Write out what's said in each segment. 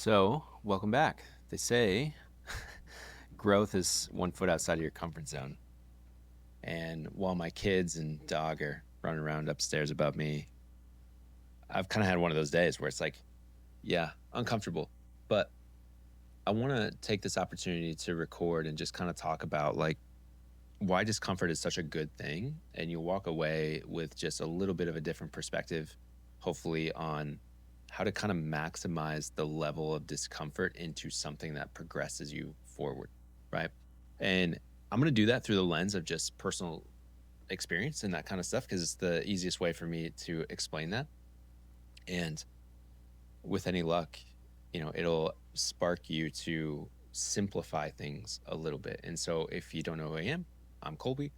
So, welcome back. They say growth is 1 foot outside of your comfort zone. And while my kids and dog are running around upstairs above me, I've kind of had one of those days where it's like, yeah, uncomfortable. But I want to take this opportunity to record and just kind of talk about like why discomfort is such a good thing. And you'll walk away with just a little bit of a different perspective, hopefully, on how to kind of maximize the level of discomfort into something that progresses you forward. Right. And I'm going to do that through the lens of just personal experience and that kind of stuff because it's the easiest way for me to explain that. And with any luck, it'll spark you to simplify things a little bit. And so if you don't know who I am, I'm Colby.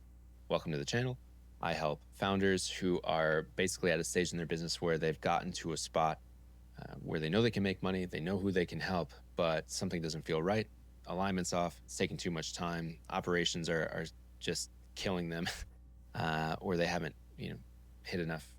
Welcome to the channel. I help founders who are basically at a stage in their business where they've gotten to a spot where they know they can make money, they know who they can help, but something doesn't feel right. Alignment's off, it's taking too much time, operations are just killing them, or they haven't, hit enough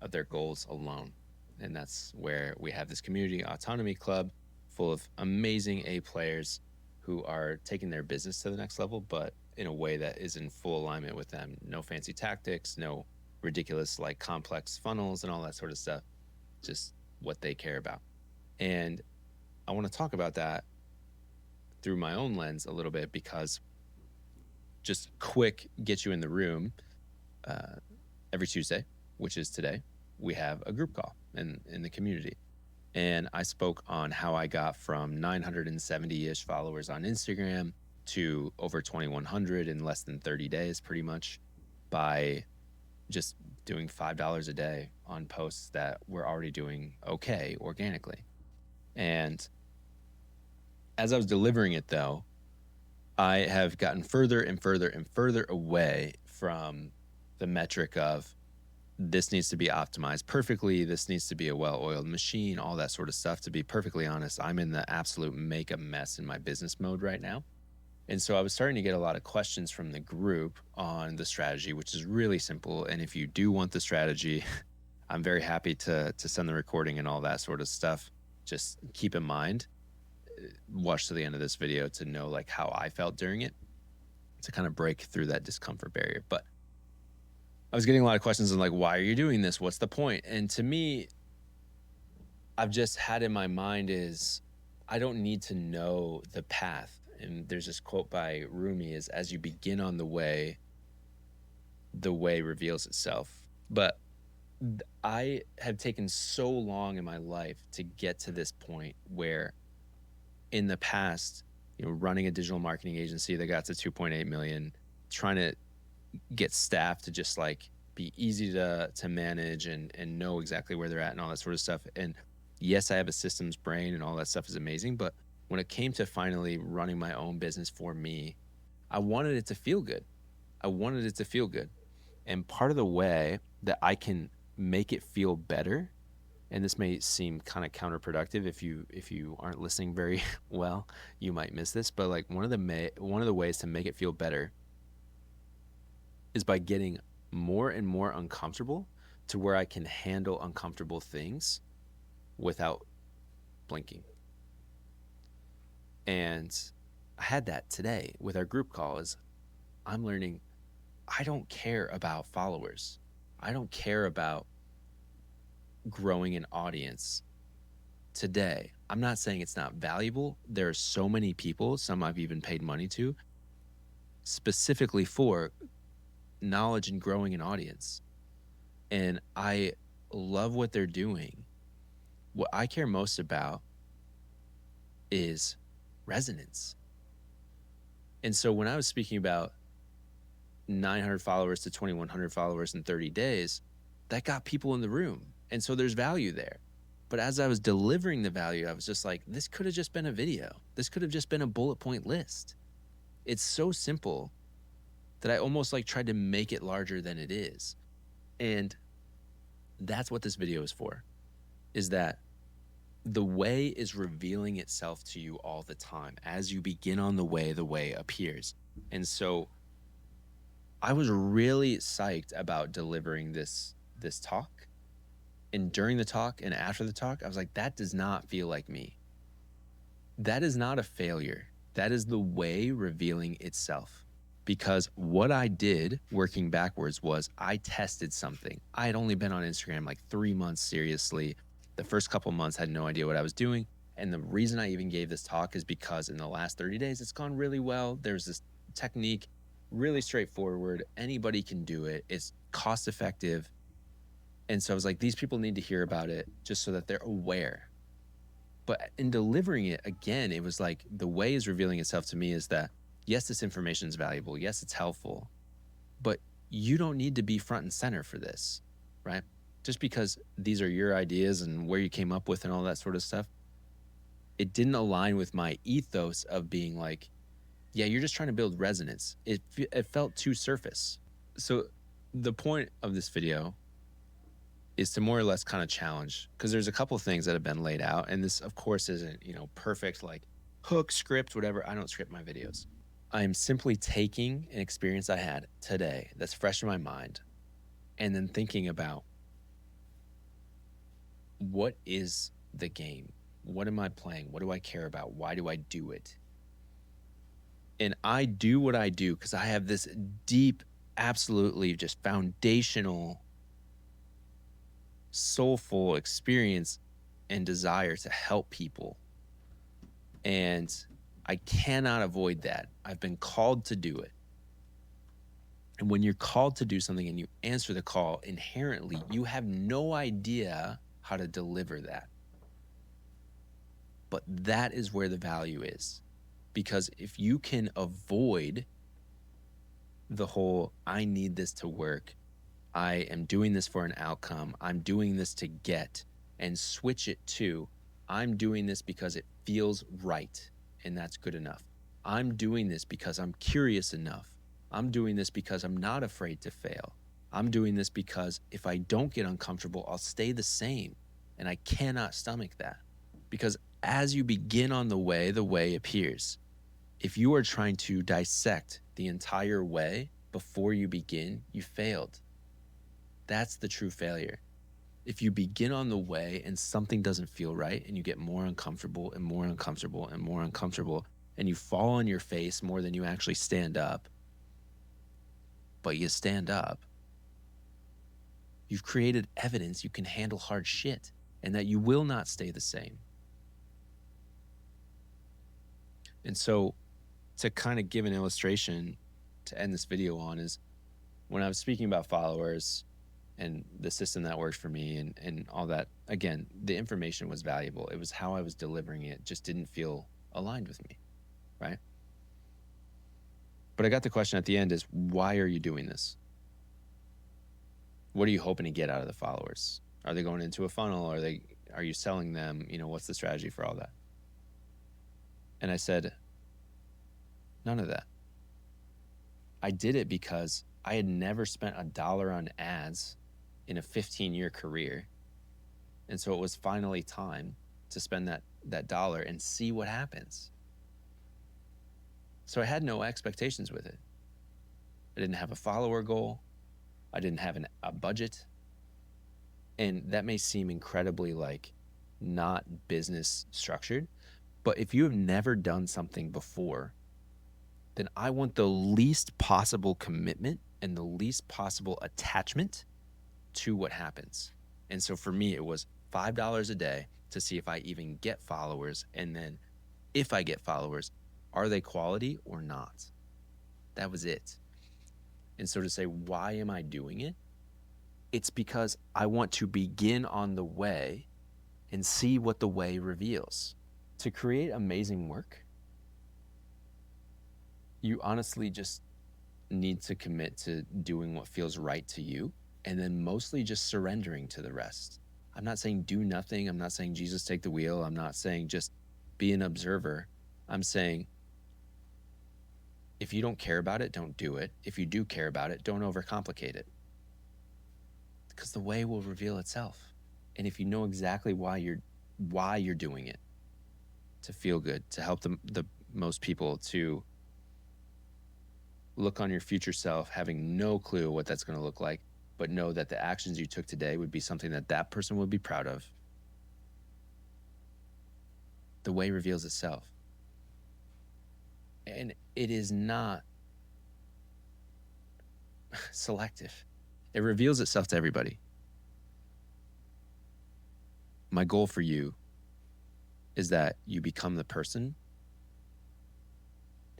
of their goals alone. And that's where we have this community autonomy club full of amazing A players who are taking their business to the next level, but in a way that is in full alignment with them. No fancy tactics, no ridiculous like complex funnels and all that sort of stuff. Just what they care about. And I want to talk about that through my own lens a little bit because just quick get you in the room every Tuesday, which is today, we have a group call in the community. And I spoke on how I got from 970-ish followers on Instagram to over 2,100 in less than 30 days, pretty much, by just doing $5 a day on posts that were already doing okay organically. And as I was delivering it, though, I have gotten further and further and further away from the metric of this needs to be optimized perfectly, this needs to be a well-oiled machine, all that sort of stuff. To be perfectly honest, I'm in the absolute make a mess in my business mode right now. And so I was starting to get a lot of questions from the group on the strategy, which is really simple. And if you do want the strategy, I'm very happy to send the recording and all that sort of stuff. Just keep in mind, watch to the end of this video to know like how I felt during it, to kind of break through that discomfort barrier. But I was getting a lot of questions on like, why are you doing this? What's the point? And to me, I've just had in my mind is I don't need to know the path. And there's this quote by RUMI is as you begin on the way reveals itself. But I have taken so long in my life to get to this point where in the past, running a digital marketing agency that got to 2.8 million, trying to get staff to just like be easy to manage and know exactly where they're at and all that sort of stuff. And yes, I have a systems brain and all that stuff is amazing. But when it came to finally running my own business for me, I wanted it to feel good. And part of the way that I can make it feel better, and this may seem kind of counterproductive if you aren't listening very well, you might miss this, but like one of the ways to make it feel better is by getting more and more uncomfortable to where I can handle uncomfortable things without blinking. And I had that today with our group call is I'm learning I don't care about followers. I don't care about growing an audience today. I'm not saying it's not valuable. There are so many people, some I've even paid money to, specifically for knowledge and growing an audience. And I love what they're doing. What I care most about is resonance. And so when I was speaking about 900 followers to 2,100 followers in 30 days, that got people in the room. And so there's value there. But as I was delivering the value, I was just like, this could have just been a video. This could have just been a bullet point list. It's so simple that I almost like tried to make it larger than it is. And that's what this video is for, is that the way is revealing itself to you all the time. As you begin on the way appears. And so I was really psyched about delivering this talk And during the talk and after the talk, I was like, that does not feel like me. That is not a failure. That is the way revealing itself. Because what I did working backwards was I tested something. I had only been on Instagram like 3 months seriously. The first couple months I had no idea what I was doing. And the reason I even gave this talk is because in the last 30 days, it's gone really well. There's this technique, really straightforward. Anybody can do it. It's cost effective. And so I was like, these people need to hear about it just so that they're aware. But in delivering it, again, it was like the way is revealing itself to me is that, yes, this information is valuable. Yes, it's helpful. But you don't need to be front and center for this, right? Just because these are your ideas and where you came up with and all that sort of stuff, it didn't align with my ethos of being like, yeah, you're just trying to build resonance. It felt too surface. So the point of this video is to more or less kind of challenge, because there's a couple of things that have been laid out. And this, of course, isn't, perfect, like hook, script, whatever. I don't script my videos. I am simply taking an experience I had today that's fresh in my mind and then thinking about what is the game? What am I playing? What do I care about? Why do I do it? And I do what I do because I have this deep, absolutely just foundational, soulful experience and desire to help people. And I cannot avoid that. I've been called to do it. And when you're called to do something and you answer the call, inherently, you have no idea how to deliver that. But that is where the value is. Because if you can avoid the whole, I need this to work, I am doing this for an outcome, I'm doing this to get, and switch it to, I'm doing this because it feels right, and that's good enough. I'm doing this because I'm curious enough. I'm doing this because I'm not afraid to fail. I'm doing this because if I don't get uncomfortable, I'll stay the same, and I cannot stomach that. Because as you begin on the way appears. If you are trying to dissect the entire way before you begin, you failed. That's the true failure. If you begin on the way and something doesn't feel right and you get more uncomfortable and more uncomfortable and more uncomfortable and you fall on your face more than you actually stand up, but you stand up, you've created evidence you can handle hard shit and that you will not stay the same. And so to kind of give an illustration to end this video on is when I was speaking about followers and the system that worked for me and all that, again, the information was valuable. It was how I was delivering it just didn't feel aligned with me, right? But I got the question at the end is, why are you doing this? What are you hoping to get out of the followers? Are they going into a funnel? Are you selling them? What's the strategy for all that? And I said, none of that. I did it because I had never spent $1 on ads in a 15-year career. And so it was finally time to spend that dollar and see what happens. So I had no expectations with it. I didn't have a follower goal. I didn't have a budget. And that may seem incredibly not business structured, but if you have never done something before, then I want the least possible commitment and the least possible attachment to what happens. And so for me, it was $5 a day to see if I even get followers. And then if I get followers, are they quality or not? That was it. And so to say, why am I doing it? It's because I want to begin on the way and see what the way reveals. To create amazing work, you honestly just need to commit to doing what feels right to you and then mostly just surrendering to the rest. I'm not saying do nothing. I'm not saying Jesus take the wheel. I'm not saying just be an observer. I'm saying if you don't care about it, don't do it. If you do care about it, don't overcomplicate it. Because the way will reveal itself. And if you know exactly why you're doing it, to feel good, to help the most people, to look on your future self having no clue what that's going to look like, but know that the actions you took today would be something that that person would be proud of. The way reveals itself. And it is not selective. It reveals itself to everybody. My goal for you is that you become the person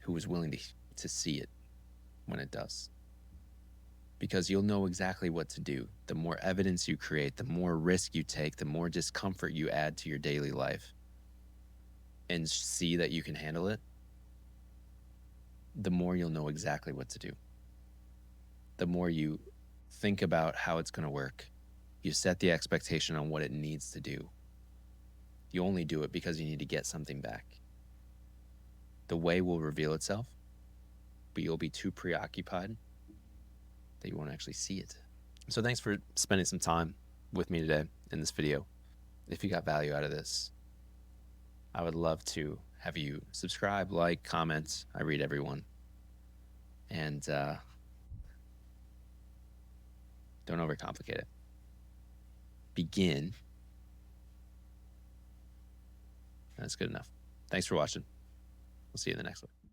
who is willing to see it when it does. Because you'll know exactly what to do. The more evidence you create, the more risk you take, the more discomfort you add to your daily life, and see that you can handle it, the more you'll know exactly what to do. The more you think about how it's going to work, you set the expectation on what it needs to do. You only do it because you need to get something back. The way will reveal itself, but you'll be too preoccupied that you won't actually see it. So thanks for spending some time with me today in this video. If you got value out of this, I would love to have you subscribe, like, comment. I read everyone. And don't overcomplicate it. Begin. That's good enough. Thanks for watching. We'll see you in the next one.